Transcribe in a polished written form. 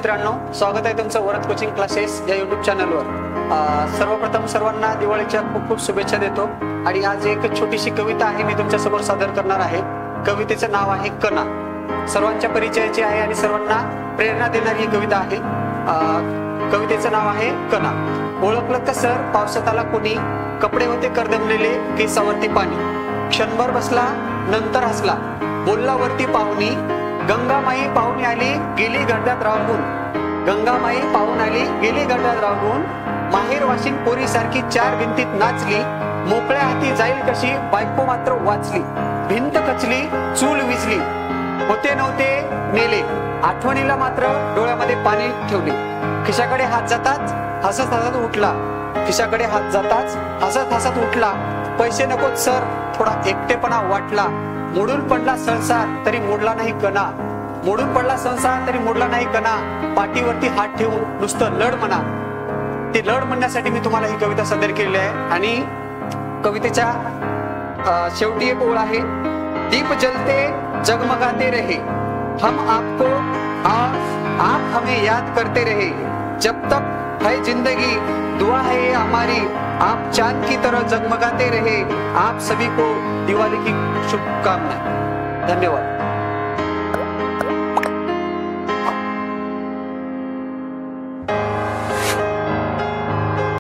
मित्रांनो, स्वागत आहे तुमचं वरद कोचिंग क्लासेस या यूट्यूब चॅनलवर। सर्वप्रथम सर्वांना दिवाळीच्या खूप खूप शुभेच्छा देतो। आणि आज एक छोटीशी कविता आहे मी तुमच्या समोर सादर करणार आहे। कवितेचं नाव आहे कणा। सर्वांच्या परिचयाची आहे आणि सर्वांना प्रेरणा देणारी ही कविता आहे। कवितेचं नाव आहे कणा। ओळखलं का सर पावसात आला कोणी, कपडे होते करदमलेले केसावरती पाणी, क्षणभर बसला नंतर हसला, बोलला वरती पाहुणी, गंगामाई पाहुणी आली गेली गड्ड्यात राहून, गंगामाई पाहून आली गेली गड्ड्यात राहून, माहेर वाशिन पोरी सारखी चार भिंतीत नाचली, मोकळ्या हाती जाईल कशी बायको मात्र वाचली, भिंत कचली चूल विजली, होते नव्हते नेले, आठवणीला मात्र डोळ्यामध्ये पाणी ठेवले, खिशाकडे हात जाताच हसत हसत उठला, खिशाकडे हात जाताच हसत हसत उठला, पैसे नकोत सर थोडा एकटेपणा वाटला, मोडून पडला संसार तरी मोडला नाही कणा, मोडून पडला संसार तरी मोडला नाही कणा, पाठीवरती हात ठेवून नुसतं लढ म्हणा। ते लढ म्हणण्यासाठी मी तुम्हाला ही कविता सादर केलेली आहे। आणि कवितेच्या शेवटी एक ओळ आहे, दीप जलते जगमगाते रहे, हम आपको आप हमें याद करते रहे, जब तक है जिंदगी दुआ है ये हमारी, आप चांद की तरह जगमगाते रहे, आप सभी को दिवाली की शुभकामनाएं। धन्यवाद।